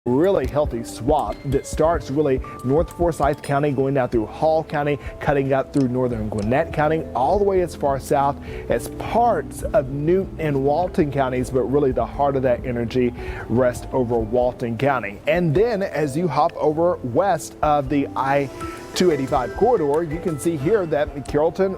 really healthy swath that starts really North Forsyth County, going down through Hall County, cutting up through northern Gwinnett County, all the way as far south as parts of Newton and Walton counties, but really the heart of that energy rests over Walton County. And then as you hop over west of the I-285 corridor, you can see here that Carrollton,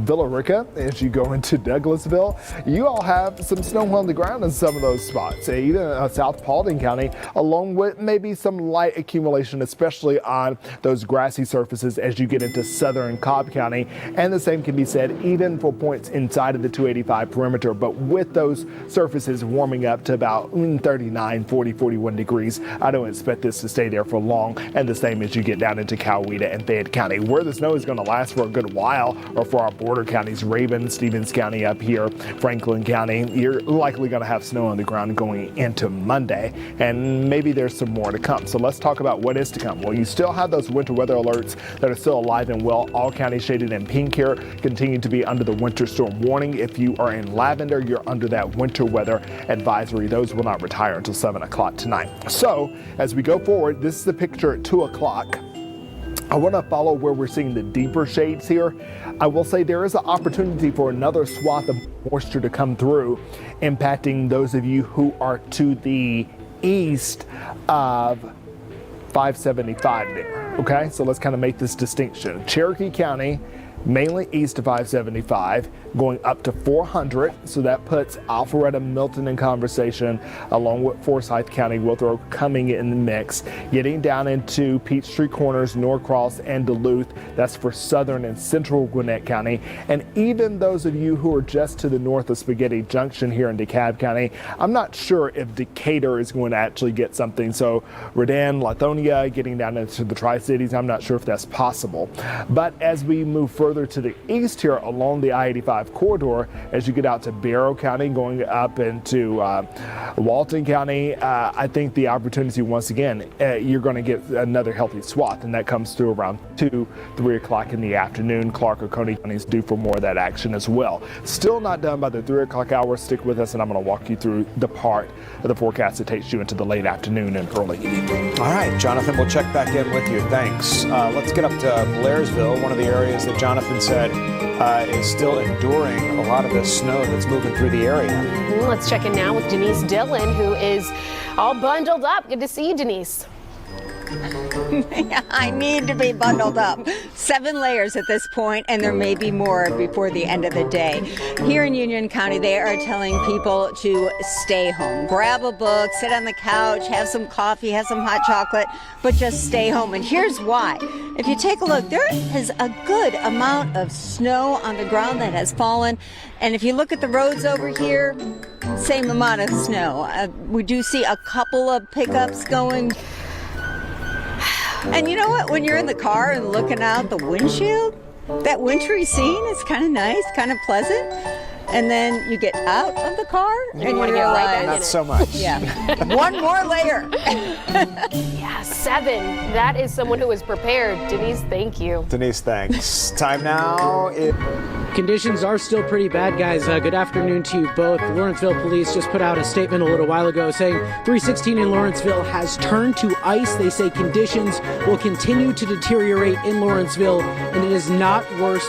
Villa Rica, as you go into Douglasville, you all have some snow on the ground in some of those spots, even South Paulding County, along with maybe some light accumulation, especially on those grassy surfaces as you get into southern Cobb County. And the same can be said even for points inside of the 285 perimeter, but with those surfaces warming up to about 39, 40, 41 degrees, I don't expect this to stay there for long. And the same as you get down into Coweta and Fayette County, where the snow is going to last for a good while, or for our border counties, Rabun, Stevens County up here, Franklin County, you're likely going to have snow on the ground going into Monday, and maybe there's some more to come. So let's talk about what is to come. Well, you still have those winter weather alerts that are still alive and well. All counties shaded in pink here continue to be under the winter storm warning. If you are in lavender, you're under that winter weather advisory. Those will not retire until 7 o'clock tonight. So as we go forward, this is the picture at 2 o'clock. I want to follow where we're seeing the deeper shades here. I will say there is an opportunity for another swath of moisture to come through, impacting those of you who are to the east of 575 there. Okay, so let's kind of make this distinction. Cherokee County, mainly east of 575, going up to 400, so that puts Alpharetta, Milton in conversation, along with Forsyth County, Withrow coming in the mix, getting down into Peachtree Corners, Norcross, and Duluth. That's for southern and central Gwinnett County. And even those of you who are just to the north of Spaghetti Junction here in DeKalb County, I'm not sure if Decatur is going to actually get something. So Redan, Lithonia, getting down into the Tri-Cities, I'm not sure if that's possible. But as we move further to the east here along the I-85 corridor, as you get out to Barrow County, going up into Walton County, I think the opportunity once again, you're going to get another healthy swath, and that comes through around 2, 3 o'clock in the afternoon. Clark, Oconee counties due for more of that action as well. Still not done by the 3 o'clock hour. Stick with us, and I'm going to walk you through the part of the forecast that takes you into the late afternoon and early evening. All right, Jonathan, we'll check back in with you. Thanks. Let's get up to Blairsville, one of the areas that Jonathan said is still enduring a lot of the snow that's moving through the area. Let's check in now with Denise Dillon, who is all bundled up. Good to see you, Denise. I need to be bundled up. 7 layers at this point, and there may be more before the end of the day. Here in Union County, they are telling people to stay home. Grab a book, sit on the couch, have some coffee, have some hot chocolate, but just stay home. And here's why. If you take a look, there is a good amount of snow on the ground that has fallen. And if you look at the roads over here, same amount of snow. We do see a couple of pickups going. And you know what? When you're in the car and looking out the windshield, that wintry scene is kind of nice, kind of pleasant. And then you get out of the car and you want to get right back in Not it. so much. Yeah. One more layer. Yeah, 7. That is someone who is prepared. Denise, thank you. Denise, thanks. Time now. Conditions are still pretty bad, guys. Good afternoon to you both. Lawrenceville Police just put out a statement a little while ago saying 316 in Lawrenceville has turned to ice. They say conditions will continue to deteriorate in Lawrenceville, and it is not worth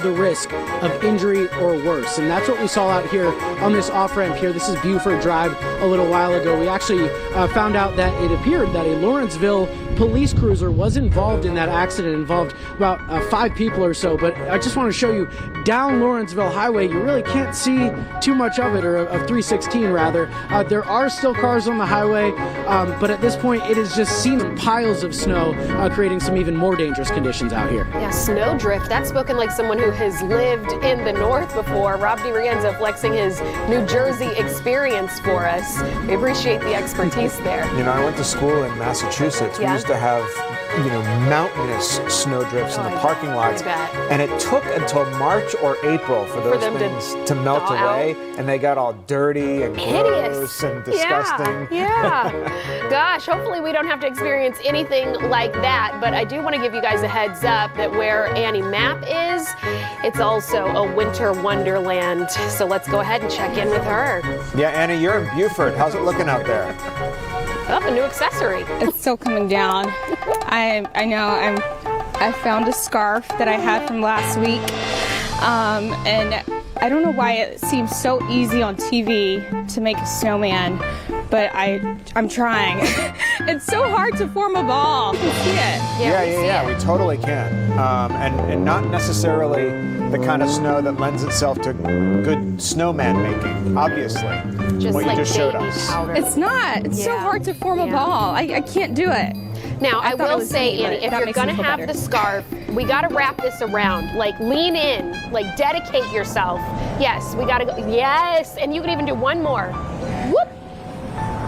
the risk of injury or worse. And that's what we saw out here on this off-ramp here. This is Buford Drive a little while ago. We actually found out that it appeared that a Lawrenceville police cruiser was involved in that accident. It involved about 5 people or so. But I just want to show you down Lawrenceville Highway, you really can't see too much of it, or of 316 rather. There are still cars on the highway, but at this point it has just seen piles of snow, creating some even more dangerous conditions out here. Yeah, snowdrift. That's spoken like someone who has lived in the north before. Rob DiRienzo flexing his New Jersey experience for us. We appreciate the expertise there. You know, I went to school in Massachusetts. Yeah. We used to have, mountainous snowdrifts in the parking lots. And it took until March or April for those things to melt away. And they got all dirty and gross and disgusting. Yeah. Gosh, hopefully we don't have to experience anything like that. But I do want to give you guys a heads up that where Annie Mapp is, it's also a winter wonderland. So let's go ahead and check in with her. Yeah, Annie, you're in Buford. How's it looking out there? Oh, a new accessory. It's still coming down. I found a scarf that I had from last week, and I don't know why it seems so easy on TV to make a snowman, but I'm trying. It's so hard to form a ball. You can see it. Yeah, we totally can. And not necessarily the kind of snow that lends itself to good snowman making, obviously. What you just showed us. Powder. It's not. It's so hard to form a ball. I can't do it. Now, I will say, neat, Annie, if you're going to have the scarf, we got to wrap this around. Like, lean in. Like, dedicate yourself. Yes, we got to go. Yes, and you can even do one more. Whoop.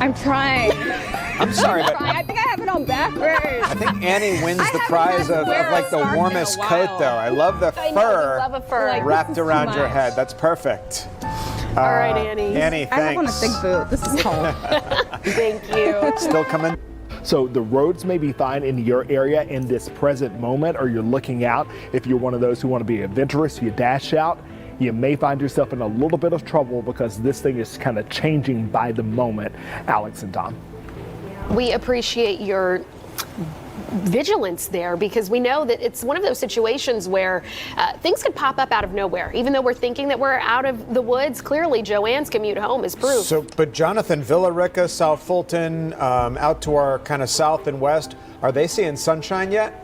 I'm trying. I'm sorry, but I think I have it on backwards. I think Annie wins the prize of like the warmest coat, though. I love the I know, fur, you love a fur. Like, wrapped this is too around your much. head. That's perfect. All right, Annie. Annie, I don't want a thanks. big boot. This is cold. Thank you. Still coming. So the roads may be fine in your area in this present moment, or you're looking out. If you're one of those who want to be adventurous, you dash out. You may find yourself in a little bit of trouble because this thing is kind of changing by the moment. Alex and Tom. We appreciate your vigilance there, because we know that it's one of those situations where things could pop up out of nowhere. Even though we're thinking that we're out of the woods, clearly Joanne's commute home is proof. So, but Jonathan, Villa Rica, South Fulton, out to our kind of south and west, are they seeing sunshine yet?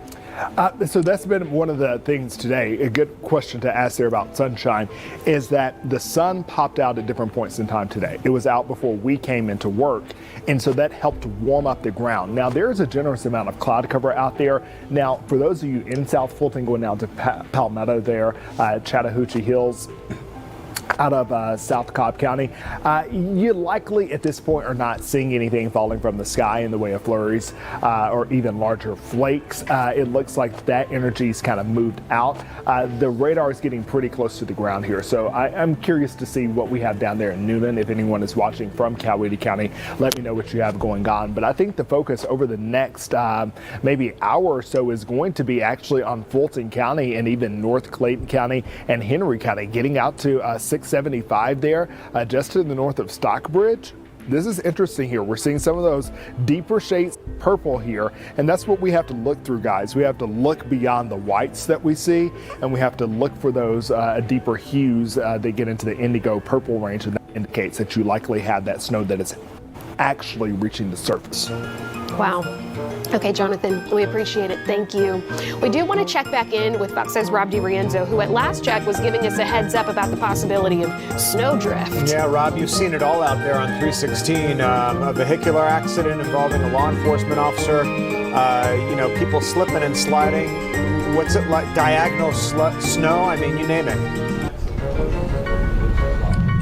So that's been one of the things today. A good question to ask there about sunshine is that the sun popped out at different points in time today. It was out before we came into work, and so that helped warm up the ground. Now, there is a generous amount of cloud cover out there. Now, for those of you in South Fulton going down to Palmetto there, Chattahoochee Hills, out of South Cobb County, you likely at this point are not seeing anything falling from the sky in the way of flurries or even larger flakes. It looks like that energy's kind of moved out. The radar is getting pretty close to the ground here, so I'm curious to see what we have down there in Newnan. If anyone is watching from Coweta County, let me know what you have going on. But I think the focus over the next maybe hour or so is going to be actually on Fulton County and even North Clayton County and Henry County, getting out to 675 there, just to the north of Stockbridge. This is interesting here. We're seeing some of those deeper shades purple here, and that's what we have to look through, guys. We have to look beyond the whites that we see, and we have to look for those deeper hues that get into the indigo purple range, and that indicates that you likely have that snow that is actually reaching the surface. Wow. Okay, Jonathan, we appreciate it. Thank you. We do want to check back in with Fox 6's Rob DiRienzo, who at last check was giving us a heads up about the possibility of snowdrift. Yeah, Rob, you've seen it all out there on 316. A vehicular accident involving a law enforcement officer, people slipping and sliding. What's it like? Diagonal snow? I mean, you name it.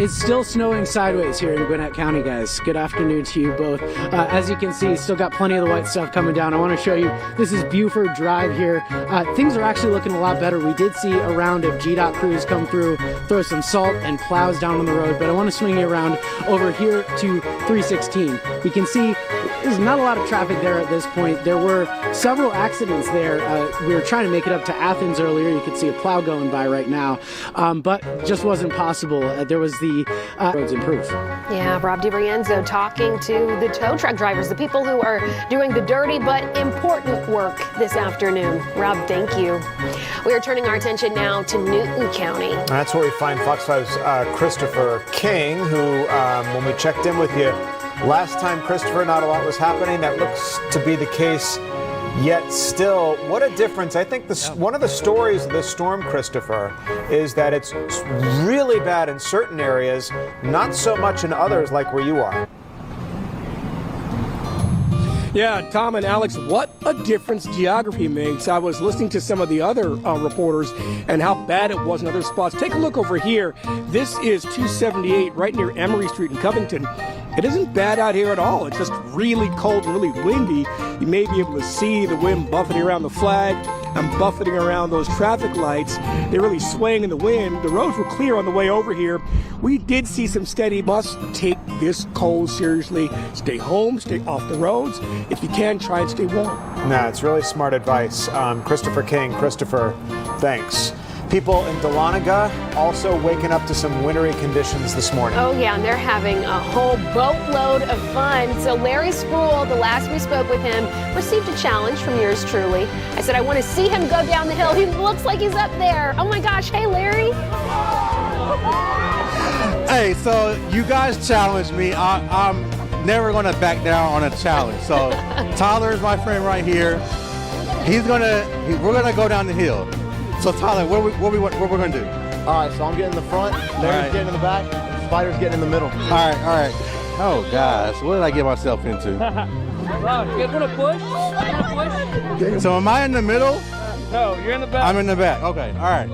It's still snowing sideways here in Gwinnett County, guys. Good afternoon to you both. As you can see, still got plenty of the white stuff coming down. I want to show you, this is Buford Drive here. Things are actually looking a lot better. We did see a round of GDOT crews come through, throw some salt and plows down on the road, but I want to swing you around over here to 316. We can see there's not a lot of traffic there at this point. There were several accidents there. We were trying to make it up to Athens earlier. You could see a plow going by right now, but just wasn't possible. There was the roads improved. Yeah, Rob DiRienzo talking to the tow truck drivers, the people who are doing the dirty but important work this afternoon. Rob, thank you. We are turning our attention now to Newton County. That's where we find Fox 5's Christopher King, who, when we checked in with you last time, Christopher, not a lot was happening. That looks to be the case. Yet still, what a difference. I think one of the stories of this storm, Christopher, is that it's really bad in certain areas, not so much in others like where you are. Yeah, Tom and Alex, what a difference geography makes. I was listening to some of the other reporters and how bad it was in other spots. Take a look over here. This is 278 right near Emory Street in Covington. It isn't bad out here at all. It's just really cold and really windy. You may be able to see the wind buffeting around the flag and buffeting around those traffic lights. They're really swaying in the wind. The roads were clear on the way over here. We did see some steady. Must take this cold seriously. Stay home, stay off the roads. If you can, try and stay warm. Nah, it's really smart advice. Christopher King, Christopher, thanks. People in Dahlonega also waking up to some wintry conditions this morning. Oh, yeah, and they're having a whole boatload of fun. So Larry Spruill, the last we spoke with him, received a challenge from yours truly. I said, I want to see him go down the hill. He looks like he's up there. Oh, my gosh. Hey, Larry. Hey, so you guys challenged me. I'm never going to back down on a challenge. So Tyler is my friend right here. We're gonna go down the hill. So Tyler, what we're gonna do? All right, so I'm getting in the front, Larry's getting in the back, Spider's getting in the middle. All right. Oh gosh, what did I get myself into? Wow, you guys want to push? So am I in the middle? No, you're in the back. I'm in the back. Okay, all right.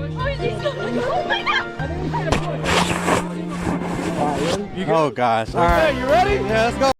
Oh gosh. All right. Okay, you ready? Yeah, let's go.